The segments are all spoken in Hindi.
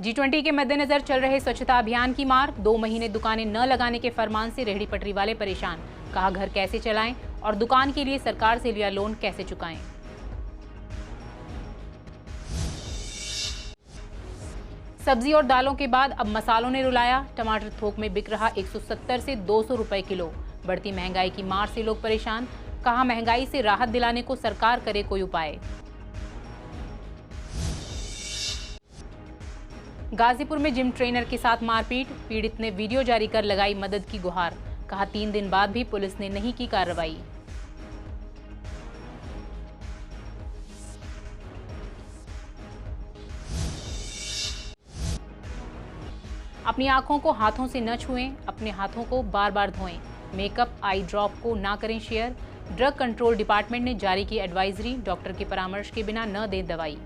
G20 के मद्देनजर चल रहे स्वच्छता अभियान की मार। 2 महीने दुकानें न लगाने के फरमान से रेहड़ी पटरी वाले परेशान। कहा घर कैसे चलाएं और दुकान के लिए सरकार से लिया लोन कैसे चुकाएं। सब्जी और दालों के बाद अब मसालों ने रुलाया। टमाटर थोक में बिक रहा 170 से 200 रुपए किलो। बढ़ती महंगाई की मार से लोग परेशान। कहा महंगाई से राहत दिलाने को सरकार करे कोई उपाय। गाजीपुर में जिम ट्रेनर के साथ मारपीट। पीड़ित ने वीडियो जारी कर लगाई मदद की गुहार। कहा 3 दिन बाद भी पुलिस ने नहीं की कार्रवाई। अपनी आंखों को हाथों से न छुएं, अपने हाथों को बार बार धोएं। मेकअप, आई ड्रॉप को ना करें शेयर। ड्रग कंट्रोल डिपार्टमेंट ने जारी की एडवाइजरी। डॉक्टर के परामर्श के बिना न दें दवाई।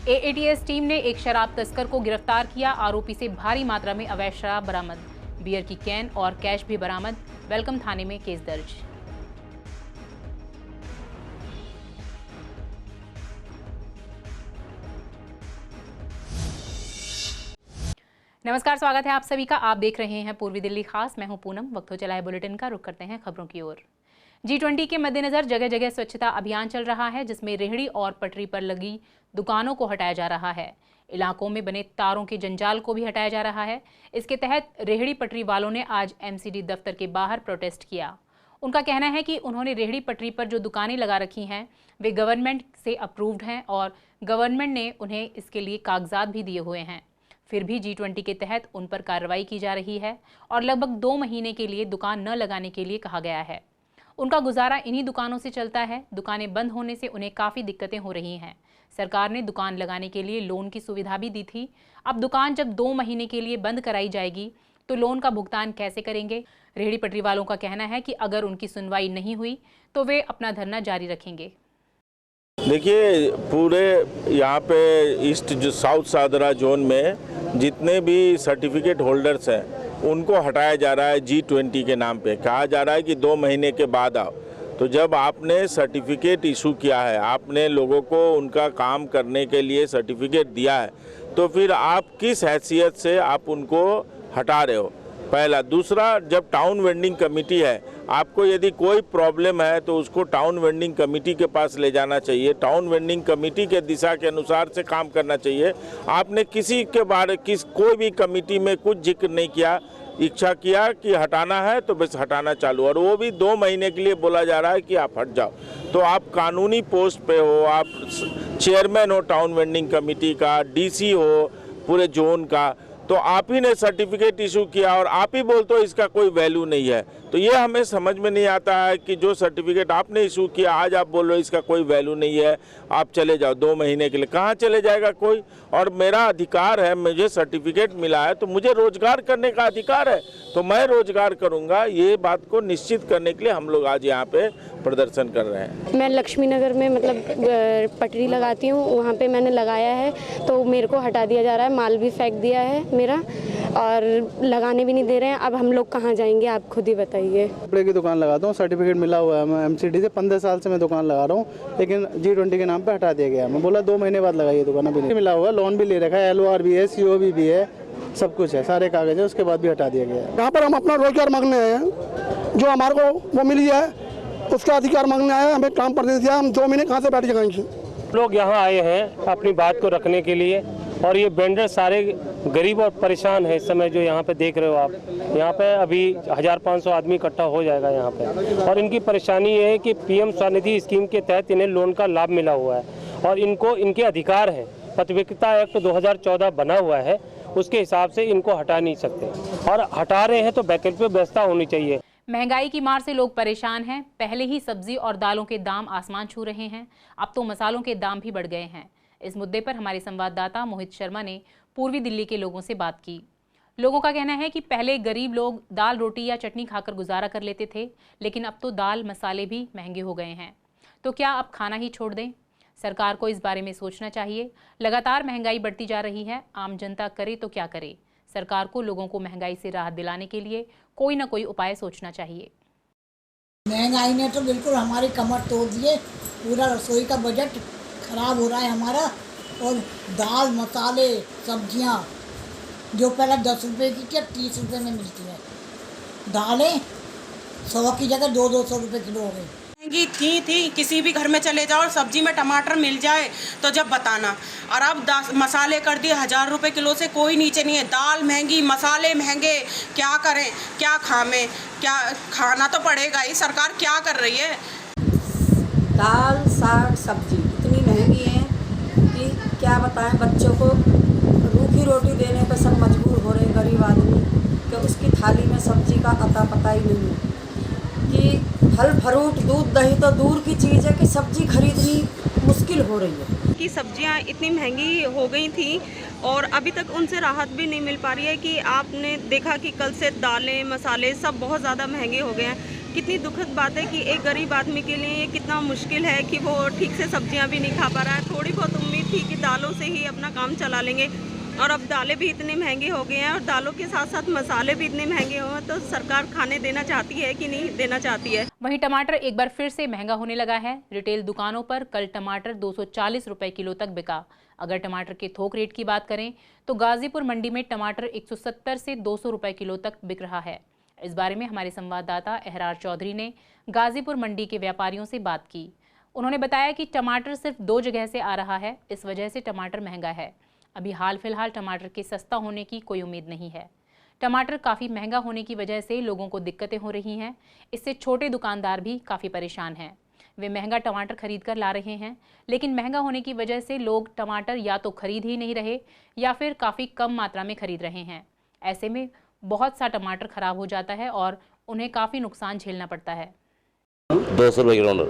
एएटीएस टीम ने एक शराब तस्कर को गिरफ्तार किया। आरोपी से भारी मात्रा में अवैध शराब बरामद। बियर की कैन और कैश भी बरामद। वेलकम थाने में केस दर्ज। नमस्कार, स्वागत है आप सभी का। आप देख रहे हैं पूर्वी दिल्ली खास। मैं हूं पूनम। वक्त हो चला है बुलेटिन का। रुख करते हैं खबरों की ओर। G20 के मद्देनजर जगह जगह स्वच्छता अभियान चल रहा है, जिसमें रेहड़ी और पटरी पर लगी दुकानों को हटाया जा रहा है। इलाकों में बने तारों के जंजाल को भी हटाया जा रहा है। इसके तहत रेहड़ी पटरी वालों ने आज MCD दफ्तर के बाहर प्रोटेस्ट किया। उनका कहना है कि उन्होंने रेहड़ी पटरी पर जो दुकानें लगा रखी हैं वे गवर्नमेंट से अप्रूव्ड हैं और गवर्नमेंट ने उन्हें इसके लिए कागजात भी दिए हुए हैं। फिर भी G20 के तहत उन पर कार्रवाई की जा रही है और लगभग 2 महीने के लिए दुकान न लगाने के लिए कहा गया है। उनका गुजारा इन्हीं दुकानों से चलता है। दुकानें बंद होने से उन्हें काफ़ी दिक्कतें हो रही हैं। सरकार ने दुकान लगाने के लिए लोन की सुविधा भी दी थी। अब दुकान जब 2 महीने के लिए बंद कराई जाएगी तो लोन का भुगतान कैसे करेंगे। रेहड़ी पटरी वालों का कहना है कि अगर उनकी सुनवाई नहीं हुई तो वे अपना धरना जारी रखेंगे। देखिए, पूरे यहाँ पे ईस्ट जो साउथ सादरा जोन में जितने भी सर्टिफिकेट होल्डर्स हैं उनको हटाया जा रहा है। G20 के नाम पे कहा जा रहा है कि 2 महीने के बाद आओ। तो जब आपने सर्टिफिकेट इशू किया है, आपने लोगों को उनका काम करने के लिए सर्टिफिकेट दिया है, तो फिर आप किस हैसियत से आप उनको हटा रहे हो, पहला। दूसरा, जब टाउन वेंडिंग कमेटी है, आपको यदि कोई प्रॉब्लम है तो उसको टाउन वेंडिंग कमेटी के पास ले जाना चाहिए। टाउन वेंडिंग कमेटी के दिशा के अनुसार से काम करना चाहिए। आपने किसी के बारे कोई भी कमेटी में कुछ जिक्र नहीं किया। इच्छा किया कि हटाना है तो बस हटाना चालू, और वो भी 2 महीने के लिए बोला जा रहा है कि आप हट जाओ। तो आप कानूनी पोस्ट पे हो, आप चेयरमैन हो टाउन वेंडिंग कमेटी का, DC हो पूरे जोन का, तो आप ही ने सर्टिफिकेट इशू किया और आप ही बोलते हो इसका कोई वैल्यू नहीं है। तो ये हमें समझ में नहीं आता है कि जो सर्टिफिकेट आपने इशू किया, आज आप बोल रहे हो इसका कोई वैल्यू नहीं है, आप चले जाओ 2 महीने के लिए। कहाँ चले जाएगा कोई? और मेरा अधिकार है, मुझे सर्टिफिकेट मिला है तो मुझे रोजगार करने का अधिकार है, तो मैं रोजगार करूँगा। ये बात को निश्चित करने के लिए हम लोग आज यहाँ पे प्रदर्शन कर रहे हैं। मैं लक्ष्मी नगर में पटरी लगाती हूँ, वहाँ पे मैंने लगाया है तो मेरे को हटा दिया जा रहा है। माल भी फेंक दिया है मेरा और लगाने भी नहीं दे रहे हैं। अब हम लोग कहाँ जाएंगे, आप खुद ही बताइए। कपड़े की दुकान लगाता हूँ, सर्टिफिकेट मिला हुआ है। मैं MCD से 15 साल से मैं दुकान लगा रहा हूँ, लेकिन G20 के नाम पे हटा दिया गया। मैं बोला 2 महीने बाद लगाइए दुकान, अभी नहीं मिला हुआ। लोन भी ले रखा है, LOR भी है, COB भी है, सब कुछ है, सारे कागज है, उसके बाद भी हटा दिया गया है। यहाँ पर हम अपना रोजगार मांगने आए हैं, जो हमारे को वो मिली है उसका अधिकार मांगने आए हैं। हमें काम पर दिया, हम 2 महीने कहाँ से बैठ जाएंगे। लोग यहाँ आए हैं अपनी बात को रखने के लिए, और ये वेंडर सारे गरीब और परेशान है। इस समय जो यहाँ पे देख रहे हो आप, यहाँ पे अभी 1500 आदमी इकट्ठा हो जाएगा यहाँ पे, और इनकी परेशानी ये है कि PM स्वनिधि स्कीम के तहत इन्हें लोन का लाभ मिला हुआ है और इनको इनके अधिकार हैं। पत्रकारिता एक्ट 2014 बना हुआ है, उसके हिसाब से इनको हटा नहीं सकते, और हटा रहे हैं तो वैकल्पिक व्यवस्था होनी चाहिए। महंगाई की मार से लोग परेशान हैं। पहले ही सब्जी और दालों के दाम आसमान छू रहे हैं, अब तो मसालों के दाम भी बढ़ गए हैं। इस मुद्दे पर हमारे संवाददाता मोहित शर्मा ने पूर्वी दिल्ली के लोगों से बात की। लोगों का कहना है कि पहले गरीब लोग दाल, रोटी या चटनी खाकर गुजारा कर लेते थे, लेकिन अब तो दाल, मसाले भी महंगे हो गए हैं। तो क्या अब खाना ही छोड़ दें? सरकार को इस बारे में सोचना चाहिए। लगातार महंगाई बढ़ती जा रही है, आम जनता करे तो क्या करे। सरकार को लोगों को महंगाई से राहत दिलाने के लिए कोई ना कोई उपाय सोचना चाहिए। महंगाई ने तो बिल्कुल हमारी कमर तोड़ दिए, पूरा रसोई का बजट खराब हो रहा है हमारा। और दाल मसाले सब्जियां जो पहले 10 रुपए की थी 30 रुपए में मिलती है, दालें 100 की जगह 200 रुपए किलो हो गई। महंगी थी किसी भी घर में चले जाओ और सब्जी में टमाटर मिल जाए तो जब बताना। और अब मसाले कर दिए 1000 रुपए किलो से कोई नीचे नहीं है। दाल महंगी, मसाले महंगे, क्या करें, क्या खामें, क्या खाना तो पड़ेगा ही। सरकार क्या कर रही है? दाल साग सब्जी इतनी महंगी है कि क्या बताएं। बच्चों को रूखी रोटी देने पर सब मजबूर हो रहे हैं गरीब आदमी, कि उसकी थाली में सब्जी का अता पता ही नहीं है। कि फल फ्रूट दूध दही तो दूर की चीज़ है कि सब्जी खरीदनी मुश्किल हो रही है। कि सब्जियां इतनी महंगी हो गई थी और अभी तक उनसे राहत भी नहीं मिल पा रही है। कि आपने देखा कि कल से दालें मसाले सब बहुत ज़्यादा महंगे हो गए हैं। कितनी दुखद बात है कि एक गरीब आदमी के लिए ये कितना मुश्किल है कि वो ठीक से सब्जियां भी नहीं खा पा रहा है। थोड़ी बहुत उम्मीद थी कि दालों से ही अपना काम चला लेंगे और अब दालें भी इतने महंगे हो गए हैं और दालों के साथ साथ मसाले भी इतने महंगे हो हैं। तो सरकार खाने देना चाहती है कि नहीं देना चाहती है? वहीं टमाटर एक बार फिर से महंगा होने लगा है। रिटेल दुकानों पर कल टमाटर 240 रुपए किलो तक बिका। अगर टमाटर के थोक रेट की बात करें तो गाजीपुर मंडी में टमाटर 170 से 200 रुपए किलो तक बिक रहा है। इस बारे में हमारे संवाददाता एहरार चौधरी ने गाजीपुर मंडी के व्यापारियों से बात की। उन्होंने बताया कि टमाटर सिर्फ 2 जगह से आ रहा है, इस वजह से टमाटर महंगा है। अभी हाल फिलहाल टमाटर के सस्ता होने की कोई उम्मीद नहीं है। टमाटर काफ़ी महंगा होने की वजह से लोगों को दिक्कतें हो रही हैं। इससे छोटे दुकानदार भी काफ़ी परेशान हैं। वे महंगा टमाटर खरीद कर ला रहे हैं, लेकिन महंगा होने की वजह से लोग टमाटर या तो खरीद ही नहीं रहे या फिर काफ़ी कम मात्रा में खरीद रहे हैं। ऐसे में बहुत सा टमाटर खराब हो जाता है और उन्हें काफ़ी नुकसान झेलना पड़ता है। 200 रुपये किलो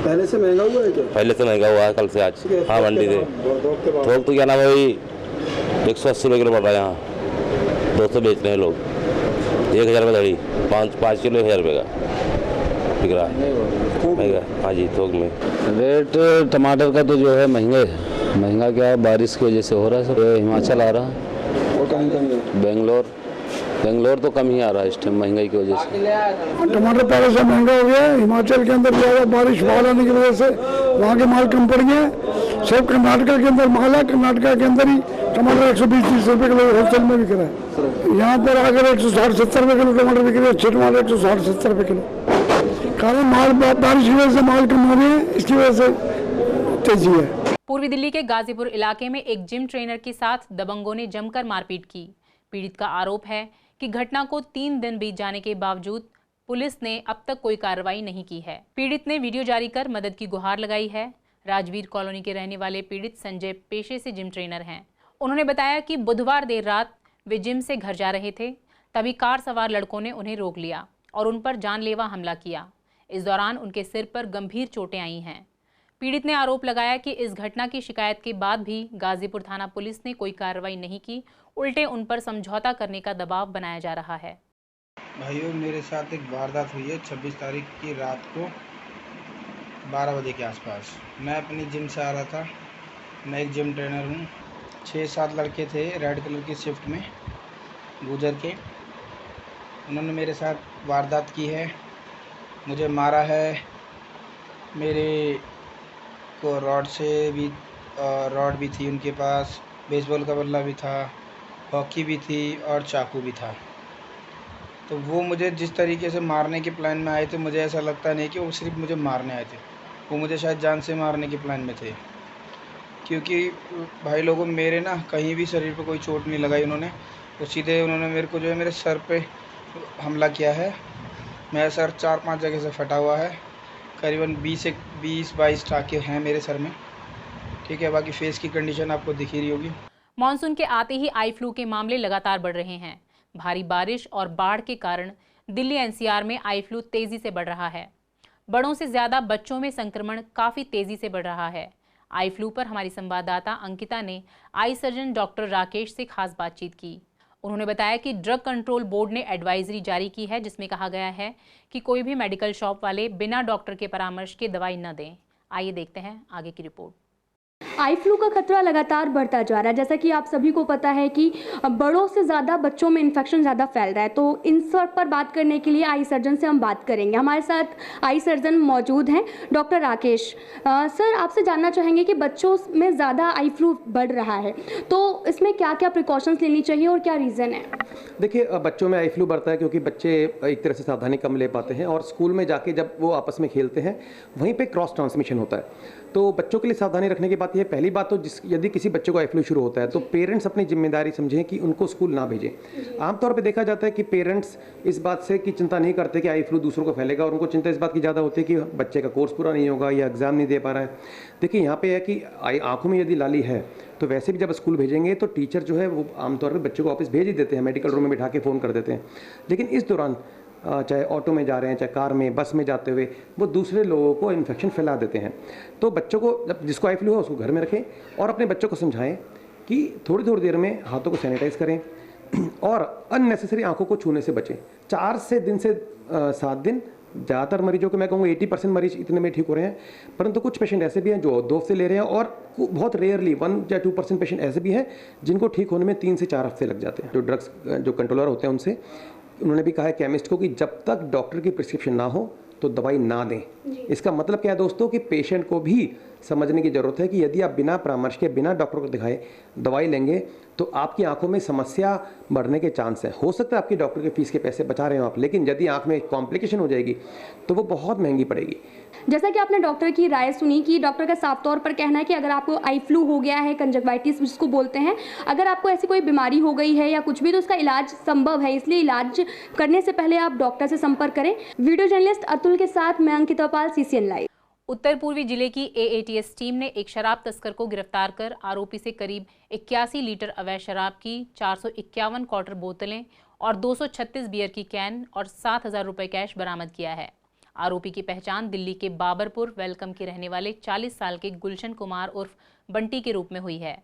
पहले से महंगा हुआ है क्या? पहले से महंगा हुआ है कल से आज। हाँ मंडी से थोक तो क्या नाम है भाई 180 रुपये किलो पड़ रहा है यहाँ। 200 बेच रहे हैं लोग। 1000 रुपये धड़ी 5 किलो 1000 रुपये का बिक रहा है महंगा। हाँ जी थोक में रेट टमाटर का तो जो है महंगा क्या है, बारिश की वजह से हो रहा है। सब हिमाचल आ रहा है और कहीं बेंगलोर तो कम ही आ रहा है इस टाइम महंगाई की वजह से। टमाटर पहले से महंगा हो गया है। हिमाचल के अंदर ज़्यादा बारिश बाढ़ आने की वजह से वहाँ के माल कम पड़ गए। सिर्फ कर्नाटका के अंदर माल है, कर्नाटका के अंदर ही टमाटर 120-130 रुपये किलो होलसेल में बिक रहा है। यहाँ पर अगर 160-170 रुपये किलो टमाटर बिक रहे हैं, अच्छे टमाटर 160-170 रुपये किलो। कारण माल बारिश की वजह से माल कम हो रही है, इसकी वजह से तेजी है। पूर्वी दिल्ली के गाजीपुर इलाके में एक जिम ट्रेनर के साथ दबंगों ने जमकर मारपीट की। पीड़ित का आरोप है कि घटना को 3 दिन बीत जाने के बावजूद पुलिस ने अब तक कोई कार्रवाई नहीं की है। पीड़ित ने वीडियो जारी कर मदद की गुहार लगाई है। राजवीर कॉलोनी के रहने वाले पीड़ित संजय पेशे से जिम ट्रेनर हैं। उन्होंने बताया कि बुधवार देर रात वे जिम से घर जा रहे थे, तभी कार सवार लड़कों ने उन्हें रोक लिया और उन पर जानलेवा हमला किया। इस दौरान उनके सिर पर गंभीर चोटें आई हैं। पीड़ित ने आरोप लगाया कि इस घटना की शिकायत के बाद भी गाजीपुर थाना पुलिस ने कोई कार्रवाई नहीं की, उल्टे उन पर समझौता करने का दबाव बनाया जा रहा है। भाइयों मेरे साथ एक वारदात हुई है 26 तारीख की रात को 12 बजे के आसपास। मैं अपनी जिम से आ रहा था। मैं एक जिम ट्रेनर हूँ। 6-7 लड़के थे रेड कलर की शिफ्ट में गुजर के। उन्होंने मेरे साथ वारदात की है, मुझे मारा है। मेरे को रॉड भी थी उनके पास, बेसबॉल का बल्ला भी था, हॉकी भी थी और चाकू भी था। तो वो मुझे जिस तरीके से मारने के प्लान में आए थे, मुझे ऐसा लगता नहीं कि वो सिर्फ मुझे मारने आए थे, वो मुझे शायद जान से मारने के प्लान में थे। क्योंकि भाई लोगों मेरे ना कहीं भी शरीर पे कोई चोट नहीं लगाई उन्होंने, तो सीधे उन्होंने मेरे को जो है मेरे सर पे हमला किया है। मेरा सर 4-5 जगह से फटा हुआ है। करीबन 20-22 टाँके हैं मेरे सर में। ठीक है, बाकी फेस की कंडीशन आपको दिख ही रही होगी। मानसून के आते ही आई फ्लू के मामले लगातार बढ़ रहे हैं। भारी बारिश और बाढ़ के कारण दिल्ली एनसीआर में आई फ्लू तेजी से बढ़ रहा है। बड़ों से ज्यादा बच्चों में संक्रमण काफी तेजी से बढ़ रहा है। आई फ्लू पर हमारी संवाददाता अंकिता ने आई सर्जन डॉक्टर राकेश से खास बातचीत की। उन्होंने बताया कि ड्रग कंट्रोल बोर्ड ने एडवाइजरी जारी की है, जिसमें कहा गया है कि कोई भी मेडिकल शॉप वाले बिना डॉक्टर के परामर्श के दवाई न दें। आइए देखते हैं आगे की रिपोर्ट। आई फ्लू का खतरा लगातार बढ़ता जा रहा है। जैसा कि आप सभी को पता है कि बड़ों से ज़्यादा बच्चों में इन्फेक्शन ज़्यादा फैल रहा है। तो इन सब पर बात करने के लिए आई सर्जन से हम बात करेंगे। हमारे साथ आई सर्जन मौजूद हैं डॉक्टर राकेश। सर, आपसे जानना चाहेंगे कि बच्चों में ज़्यादा आई फ्लू बढ़ रहा है, तो इसमें क्या क्या प्रिकॉशंस लेनी चाहिए और क्या रीज़न है? देखिए, बच्चों में आई फ्लू बढ़ता है क्योंकि बच्चे एक तरह से सावधानी कम ले पाते हैं और स्कूल में जाके जब वो आपस में खेलते हैं वहीं पे क्रॉस ट्रांसमिशन होता है। तो बच्चों के लिए सावधानी रखने की बात यह है, पहली बात तो यदि किसी बच्चे को आई फ्लू शुरू होता है तो पेरेंट्स अपनी जिम्मेदारी समझें कि उनको स्कूल ना भेजें। आमतौर पे देखा जाता है कि पेरेंट्स इस बात से कि चिंता नहीं करते कि आई फ्लू दूसरों को फैलेगा, और उनको चिंता इस बात की ज़्यादा होती है कि बच्चे का कोर्स पूरा नहीं होगा या एग्ज़ाम नहीं दे पा रहा है। देखिए, यहाँ पे है कि आँखों में यदि लाली है तो वैसे भी जब स्कूल भेजेंगे तो टीचर जो है वो आमतौर पर बच्चे को वापस भेज ही देते हैं, मेडिकल रूम में बिठा के फ़ोन कर देते हैं। लेकिन इस दौरान चाहे ऑटो में जा रहे हैं, चाहे कार में, बस में जाते हुए वो दूसरे लोगों को इन्फेक्शन फैला देते हैं। तो बच्चों को, जब जिसको आई फ्लू हो उसको घर में रखें और अपने बच्चों को समझाएं कि थोड़ी थोड़ी देर में हाथों को सैनिटाइज करें और अननेसेसरी आंखों को छूने से बचें। 4 दिन से 7 दिन, ज़्यादातर मरीजों को मैं कहूँगा 80% मरीज इतने में ठीक हो रहे हैं, परंतु कुछ पेशेंट ऐसे भी हैं जो 2 हफ्ते ले रहे हैं और बहुत रेयरली 1 या 2% पेशेंट ऐसे भी हैं जिनको ठीक होने में 3 से 4 हफ्ते लग जाते हैं। जो ड्रग्स जो कंट्रोलर होते हैं उनसे उन्होंने भी कहा है केमिस्ट को कि जब तक डॉक्टर की प्रिस्क्रिप्शन ना हो तो दवाई ना दें। इसका मतलब क्या है दोस्तों कि पेशेंट को भी समझने की ज़रूरत है कि यदि आप बिना परामर्श के, बिना डॉक्टर को दिखाए दवाई लेंगे तो आपकी आंखों में समस्या बढ़ने के चांस हैं। हो सकता है आपकी डॉक्टर के फीस के पैसे बचा रहे हो आप, लेकिन यदि आंख में कॉम्प्लिकेशन हो जाएगी तो वो बहुत महंगी पड़ेगी। जैसा कि आपने डॉक्टर की राय सुनी कि डॉक्टर का साफ तौर पर कहना है कि अगर आपको आई फ्लू हो गया है, कंजक्टिवाइटिस जिसको बोलते हैं, अगर आपको ऐसी कोई बीमारी हो गई है या कुछ भी, तो उसका इलाज संभव है। इसलिए इलाज करने से पहले आप डॉक्टर से संपर्क करें। वीडियो जर्नलिस्ट अतुल के साथ मैं अंकिता पाल, CCN लाइव। उत्तर पूर्वी जिले की AATS टीम ने एक शराब तस्कर को गिरफ्तार कर आरोपी से करीब 81 लीटर अवैध शराब की 451 क्वार्टर बोतलें और 236 बियर की कैन और 7,000 रुपये कैश बरामद किया है। आरोपी की पहचान दिल्ली के बाबरपुर वेलकम के रहने वाले 40 साल के गुलशन कुमार उर्फ बंटी के रूप में हुई है।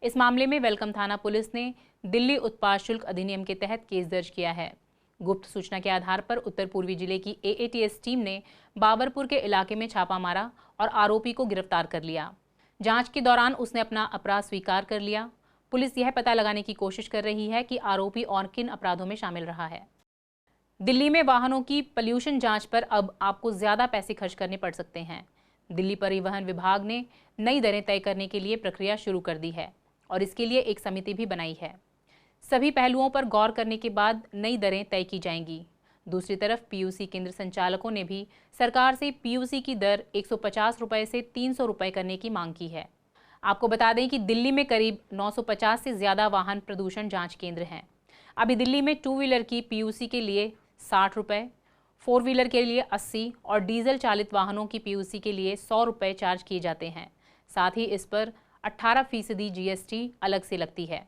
इस मामले में वेलकम थाना पुलिस ने दिल्ली उत्पाद शुल्क अधिनियम के तहत केस दर्ज किया है। गुप्त सूचना के आधार पर उत्तर पूर्वी जिले की AATS टीम ने बाबरपुर के इलाके में छापा मारा और आरोपी को गिरफ्तार कर लिया। जांच के दौरान उसने अपना अपराध स्वीकार कर लिया। पुलिस यह पता लगाने की कोशिश कर रही है कि आरोपी और किन अपराधों में शामिल रहा है। दिल्ली में वाहनों की पॉल्यूशन जांच पर अब आपको ज़्यादा पैसे खर्च करने पड़ सकते हैं। दिल्ली परिवहन विभाग ने नई दरें तय करने के लिए प्रक्रिया शुरू कर दी है और इसके लिए एक समिति भी बनाई है। सभी पहलुओं पर गौर करने के बाद नई दरें तय की जाएंगी। दूसरी तरफ PUC केंद्र संचालकों ने भी सरकार से PUC की दर 150 रुपये से 300 रुपये करने की मांग की है। आपको बता दें कि दिल्ली में करीब 950 से ज़्यादा वाहन प्रदूषण जांच केंद्र हैं। अभी दिल्ली में 2 व्हीलर की PUC के लिए 60 रुपये, 4 व्हीलर के लिए 80 और डीजल चालित वाहनों की PUC के लिए 100 रुपये चार्ज किए जाते हैं। साथ ही इस पर 18% GST अलग से लगती है।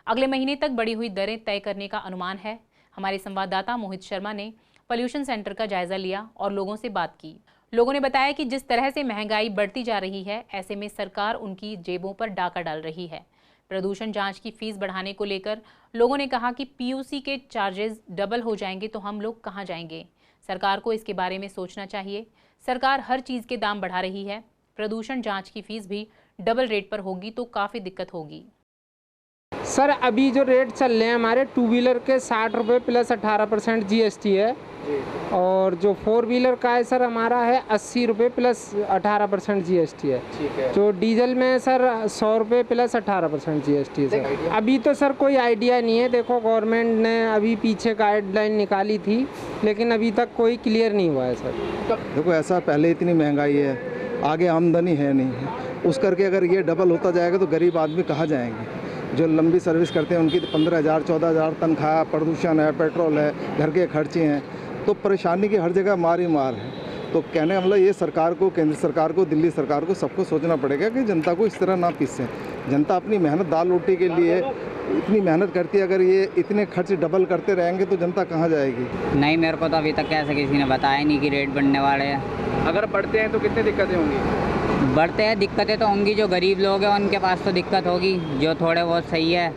अगले महीने तक बढ़ी हुई दरें तय करने का अनुमान है। हमारे संवाददाता मोहित शर्मा ने पॉल्यूशन सेंटर का जायजा लिया और लोगों से बात की। लोगों ने बताया कि जिस तरह से महंगाई बढ़ती जा रही है, ऐसे में सरकार उनकी जेबों पर डाका डाल रही है। प्रदूषण जांच की फीस बढ़ाने को लेकर लोगों ने कहा कि PUC के चार्जेस डबल हो जाएंगे तो हम लोग कहां जाएंगे। सरकार को इसके बारे में सोचना चाहिए। सरकार हर चीज़ के दाम बढ़ा रही है। प्रदूषण जांच की फीस भी डबल रेट पर होगी तो काफ़ी दिक्कत होगी। सर, अभी जो रेट चल रहे हैं हमारे 2 व्हीलर के 60 रुपये प्लस 18% GST है और जो 4 व्हीलर का है सर हमारा है 80 रुपये प्लस 18% GST है। ठीक है। जो डीजल में सर 100 रुपये प्लस 18% GST है सर। अभी तो सर कोई आइडिया नहीं है। देखो, गवर्नमेंट ने अभी पीछे गाइडलाइन निकाली थी लेकिन अभी तक कोई क्लियर नहीं हुआ है सर। देखो, ऐसा पहले इतनी महंगाई है, आगे आमदनी है नहीं, उस करके अगर ये डबल होता जाएगा तो गरीब आदमी कहाँ जाएंगे। जो लंबी सर्विस करते हैं उनकी तो 15,000 14,000 तनख्वाह, प्रदूषण है, पेट्रोल है, घर के खर्चे हैं, तो परेशानी की हर जगह मार ही मार है। तो कहने का मतलब ये सरकार को, केंद्र सरकार को, दिल्ली सरकार को, सबको सोचना पड़ेगा कि जनता को इस तरह ना पीसें। जनता अपनी मेहनत दाल रोटी के लिए इतनी मेहनत करती है, अगर ये इतने खर्च डबल करते रहेंगे तो जनता कहाँ जाएगी। नहीं, मेरे को तो अभी तक कैसे किसी ने बताया नहीं कि रेट बढ़ने वाले हैं। अगर बढ़ते हैं तो कितनी दिक्कतें होंगी? बढ़ते हैं दिक्कतें तो होंगी, जो गरीब लोग हैं उनके पास तो दिक्कत होगी, जो थोड़े बहुत सही है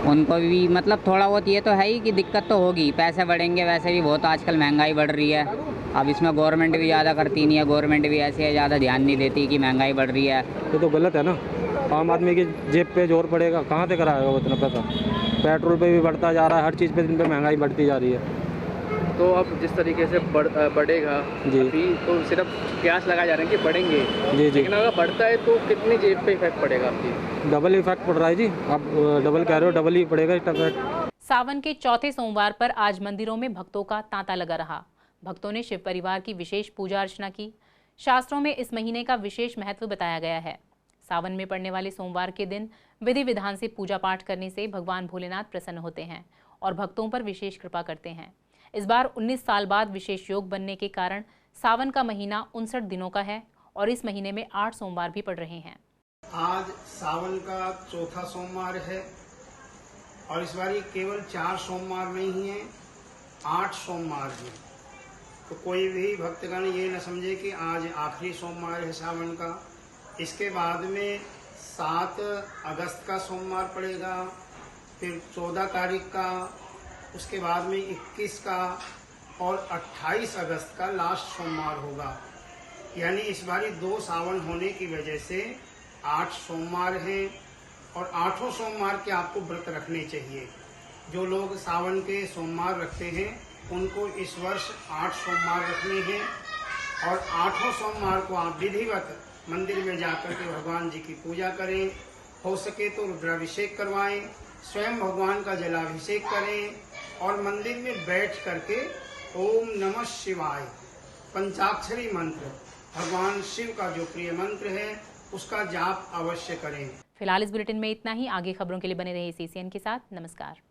उनको भी मतलब थोड़ा बहुत ये तो है ही कि दिक्कत तो होगी। पैसे बढ़ेंगे, वैसे भी बहुत आजकल महंगाई बढ़ रही है। अब इसमें गवर्नमेंट भी ज़्यादा करती नहीं है, गवर्नमेंट भी ऐसे ज़्यादा ध्यान नहीं देती कि महंगाई बढ़ रही है। ये तो गलत है ना। आम आदमी की जेब पे जोर पड़ेगा, कहाँ से कराएगा वो इतना पैसा। पेट्रोल पे भी बढ़ता जा रहा है, हर चीज़ पे दिन पे महंगाई बढ़ती जा रही है। तो अब जिस तरीके से बढ़ेगा जी, अभी तो सिर्फ प्यास लगाए जा रहे हैं कि बढ़ेंगे जी जी, लेकिन अगर बढ़ता है तो कितनी जेब पे इफेक्ट पड़ेगा आपकी? डबल इफेक्ट पड़ रहा है जी। आप डबल कह रहे हो, डबल ही पड़ेगा इफेक्ट। सावन के चौथे सोमवार पर आज मंदिरों में भक्तों का तांता लगा रहा। भक्तों ने शिव परिवार की विशेष पूजा अर्चना की। शास्त्रों में इस महीने का विशेष महत्व बताया गया है। सावन में पड़ने वाले सोमवार के दिन विधि विधान से पूजा पाठ करने से भगवान भोलेनाथ प्रसन्न होते हैं और भक्तों पर विशेष कृपा करते हैं। इस बार 19 साल बाद विशेष योग बनने के कारण सावन का महीना 59 दिनों का है और इस महीने में 8 सोमवार भी पड़ रहे हैं। आज सावन का चौथा सोमवार है और इस बार केवल 4 सोमवार नहीं है, 8 सोमवार है। तो कोई भी भक्तगण ये न समझे कि आज आखिरी सोमवार है सावन का। इसके बाद में 7 अगस्त का सोमवार पड़ेगा, फिर 14 तारीख का, उसके बाद में 21 का और 28 अगस्त का लास्ट सोमवार होगा। यानी इस बारी 2 सावन होने की वजह से 8 सोमवार हैं और 8 सोमवार के आपको व्रत रखने चाहिए। जो लोग सावन के सोमवार रखते हैं उनको इस वर्ष 8 सोमवार रखने हैं और 8 सोमवार को आप विधिवत मंदिर में जाकर के भगवान जी की पूजा करें। हो सके तो रुद्राभिषेक करवाएं, स्वयं भगवान का जलाभिषेक करें और मंदिर में बैठ करके ओम नमः शिवाय पंचाक्षरी मंत्र, भगवान शिव का जो प्रिय मंत्र है उसका जाप अवश्य करें। फिलहाल इस बुलेटिन में इतना ही। आगे खबरों के लिए बने रहिए CCN के साथ। नमस्कार।